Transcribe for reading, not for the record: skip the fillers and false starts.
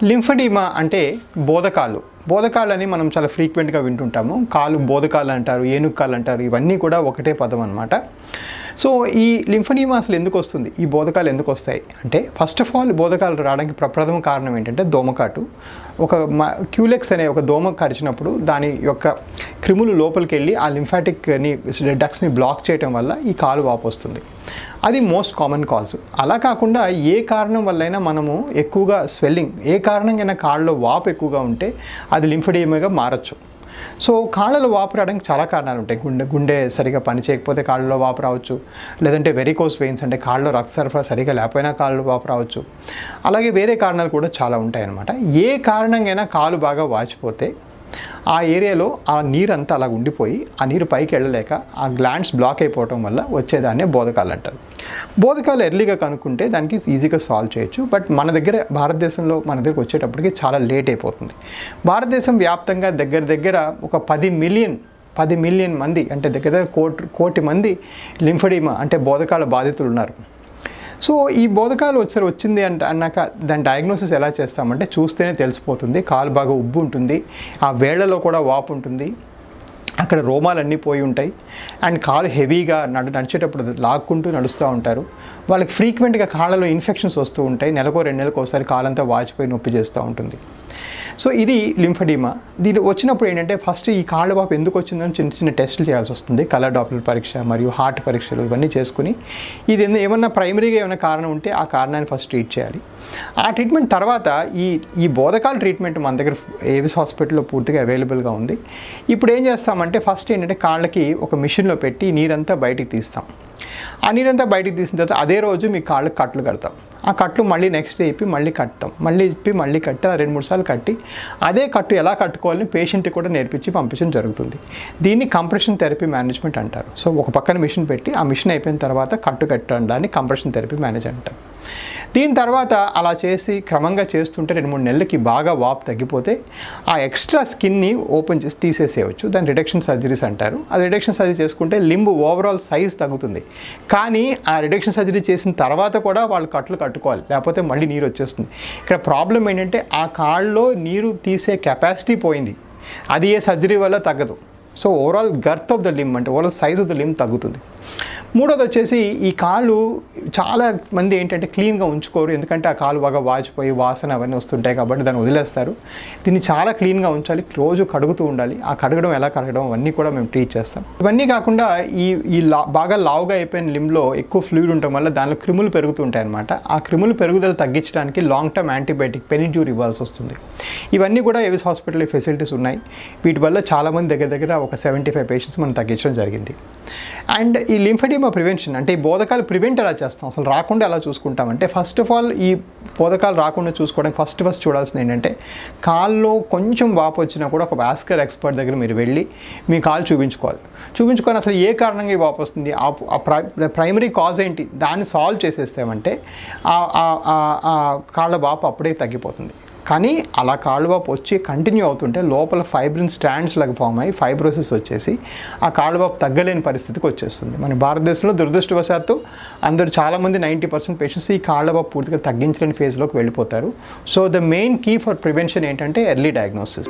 Lymphoedema అంటే బోధకాలు. బోధకాలని మనం చాలా ఫ్రీక్వెంట్గా వింటుంటాము. కాలు బోధకాలు అంటారు, ఏనుక్కాలు అంటారు. ఇవన్నీ కూడా ఒకటే పదం అనమాట. సో ఈ లింఫెడిమా అసలు ఎందుకు వస్తుంది, ఈ బోధకాలు ఎందుకు వస్తాయి అంటే, ఫస్ట్ ఆఫ్ ఆల్ బోధకాలు రావడానికి ప్రప్రథమ కారణం ఏంటంటే దోమకాటు. ఒక క్యూలెక్స్ అనే ఒక దోమ కరిచినప్పుడు దాని యొక్క క్రిములు లోపలికి వెళ్ళి ఆ లింఫాటిక్ని డక్స్ని బ్లాక్ చేయడం వల్ల ఈ కాలు వాపు వస్తుంది. అది మోస్ట్ కామన్ కాజ్. అలా కాకుండా ఏ కారణం వల్లైనా మనము ఎక్కువగా స్వెల్లింగ్, ఏ కారణంగా కాళ్ళలో వాపు ఎక్కువగా ఉంటే అది లింఫెడిమాగా మారచ్చు. సో కాళ్ళలో వాపు రావడానికి చాలా కారణాలు ఉంటాయి. గుండె సరిగా పని చేయకపోతే కాళ్ళలో వాపు రావచ్చు, లేదంటే వెరికోస్ వెయిన్స్ అంటే కాళ్ళలో రక్త సరఫరా సరిగా లేకపోయినా కాళ్ళు వాపు రావచ్చు. అలాగే వేరే కారణాలు కూడా చాలా ఉంటాయి అన్నమాట. ఏ కారణంగా కాలు బాగా వాచిపోతే ఆ ఏరియాలో ఆ నీరు అంతా అలా ఉండిపోయి ఆ నీరు పైకి వెళ్ళలేక ఆ గ్లాండ్స్ బ్లాక్ అయిపోవటం వల్ల వచ్చేదాన్నే బోధకాలు అంటారు. బోధకాలు ఎర్లీగా కనుక్కుంటే దానికి ఈజీగా సాల్వ్ చేయొచ్చు. బట్ మన భారతదేశంలో మన దగ్గరకు వచ్చేటప్పటికి చాలా లేట్ అయిపోతుంది. భారతదేశం వ్యాప్తంగా దగ్గర ఒక 10 మిలియన్ మంది అంటే దగ్గర కోటి మంది లింఫెడిమా అంటే బోధకాల బాధితులు ఉన్నారు. సో ఈ బోధకాలు వచ్చింది అన్నాక దాని డయాగ్నోసిస్ ఎలా చేస్తామంటే, చూస్తేనే తెలిసిపోతుంది. కాలు బాగా ఉబ్బు ఉంటుంది, ఆ వేళ్లలో కూడా వాపు ఉంటుంది, అక్కడ రోమాలన్నీ పోయి ఉంటాయి, అండ్ కాలు హెవీగా నడిచేటప్పుడు లాక్కుంటూ నడుస్తూ ఉంటారు. వాళ్ళకి ఫ్రీక్వెంట్గా కాళ్ళలో ఇన్ఫెక్షన్స్ వస్తూ ఉంటాయి. నెలకు 2 నెలలకు ఒకసారి కాలంతా వాచిపోయి నొప్పి చేస్తూ ఉంటుంది. సో ఇది లింఫెడిమా. దీని వచ్చినప్పుడు ఏంటంటే, ఫస్ట్ ఈ కాళ్ళ వాపు ఎందుకు వచ్చిందని చిన్న టెస్టులు చేయాల్సి వస్తుంది. కలర్ డాప్లర్ పరీక్ష మరియు హార్ట్ పరీక్షలు ఇవన్నీ చేసుకుని ఇది ఏమన్నా ప్రైమరీగా ఏమైనా కారణం ఉంటే ఆ కారణాన్ని ఫస్ట్ ట్రీట్ చేయాలి. ఆ ట్రీట్మెంట్ తర్వాత ఈ బోధకాల ట్రీట్మెంట్ మన దగ్గర ఏవిస్ హాస్పిటల్లో పూర్తిగా అవైలబుల్గా ఉంది. ఇప్పుడు ఏం చేస్తామంటే, ఫస్ట్ ఏంటంటే కాళ్ళకి ఒక మిషన్లో పెట్టి నీరంతా బయటికి తీస్తాం. ఆ నీరంతా బయటికి తీసిన తర్వాత అదే రోజు మీ కాళ్ళకి కట్లు కడతాం. ఆ కట్లు మళ్ళీ నెక్స్ట్ డే ఇప్పి మళ్ళీ కడతాం, మళ్ళీ ఇప్పి మళ్ళీ కట్టి 2-3 సార్లు కట్టి అదే కట్టు ఎలా కట్టుకోవాలని పేషెంట్కి కూడా నేర్పించి పంపించడం జరుగుతుంది. దీన్ని కంప్రెషన్ థెరపీ మేనేజ్మెంట్ అంటారు. సో ఒక పక్కన మిషన్ పెట్టి ఆ మిషన్ అయిపోయిన తర్వాత కట్టు కట్టడం దాన్ని కంప్రెషన్ థెరపీ మేనేజ్ అంటారు. దీని తర్వాత అలా చేసి క్రమంగా చేస్తుంటే 2-3 నెలలకి బాగా వాపు తగ్గిపోతే ఆ ఎక్స్ట్రా స్కిన్ని ఓపెన్ చేసి తీసేసేయచ్చు. దాన్ని రిడక్షన్ సర్జరీస్ అంటారు. అది రిడక్షన్ సర్జరీ చేసుకుంటే లింబ్ ఓవరాల్ సైజ్ తగ్గుతుంది. కానీ ఆ రిడక్షన్ సర్జరీ చేసిన తర్వాత కూడా వాళ్ళు కట్లు కట్టుకోవాలి, లేకపోతే మళ్ళీ నీరు వచ్చేస్తుంది. ఇక్కడ ప్రాబ్లం ఏంటంటే, ఆ కాళ్ళలో నీరు తీసే కెపాసిటీ పోయింది. అది ఏ సర్జరీ వల్ల తగ్గదు. So overall girth of the limb అంటే overall size of the limb తగ్గుతుంది. మూడోది వచ్చేసి, ఈ కాలు చాలా మంది ఏంటంటే క్లీన్గా ఉంచుకోరు. ఎందుకంటే ఆ కాలు బాగా వాచిపోయి వాసన అవన్నీ వస్తుంటాయి కాబట్టి దాన్ని వదిలేస్తారు. దీన్ని చాలా క్లీన్గా ఉంచాలి, రోజు కడుగుతూ ఉండాలి. ఆ ఎలా కడగడం అవన్నీ కూడా మేము ట్రీట్ చేస్తాం. ఇవన్నీ కాకుండా ఈ బాగా లావుగా అయిపోయిన లింబ్లో ఎక్కువ ఫ్లూయిడ్ ఉండటం వల్ల దానిలో క్రిములు పెరుగుతుంటాయి అన్నమాట. ఆ క్రిములు పెరుగుదల తగ్గించడానికి లాంగ్ టర్మ్ యాంటీబయాటిక్ పెనిడ్యూర్ ఇవ్వాల్సి వస్తుంది. ఇవన్నీ కూడా ఏవిస్ హాస్పిటల్లో ఫెసిలిటీస్ ఉన్నాయి. వీటి వల్ల చాలామంది దగ్గర ఒక 75 పేషెంట్స్ మనం తగ్గించడం జరిగింది. అండ్ ఈ లింఫెడిమా ప్రివెన్షన్ అంటే ఈ బోధకాలు ప్రివెంట్ ఎలా చేస్తాం, అసలు రాకుండా ఎలా చూసుకుంటామంటే, ఫస్ట్ ఆఫ్ ఆల్ ఈ బోధకాలు రాకుండా చూసుకోవడానికి ఫస్ట్ చూడాల్సింది ఏంటంటే, కాల్లో కొంచెం వాపు వచ్చినా కూడా ఒక వాస్కులర్ ఎక్స్పర్ట్ దగ్గర మీరు వెళ్ళి మీ కాలు చూపించుకొని అసలు ఏ కారణంగా ఈ వాపు వస్తుంది, ప్రైమరీ కాజ్ ఏంటి, దాన్ని సాల్వ్ చేసేస్తామంటే కాళ్ళ వాపు అప్పుడే తగ్గిపోతుంది. కానీ అలా కాళ్ళు వాపు వచ్చి కంటిన్యూ అవుతుంటే లోపల ఫైబ్రిన్ స్ట్రాండ్స్ లాగా ఫామ్ అయ్యి ఫైబ్రోసిస్ వచ్చేసి ఆ కాళ్ళు వాపు తగ్గలేని పరిస్థితికి వచ్చేస్తుంది. మన భారతదేశంలో దురదృష్టవశాత్తు చాలామంది 90% పేషెంట్స్ ఈ కాళ్ళ వాపు పూర్తిగా తగ్గించలేని ఫేజ్లోకి వెళ్ళిపోతారు. So the main key for prevention ఏంటంటే ఎర్లీ డయాగ్నోసిస్.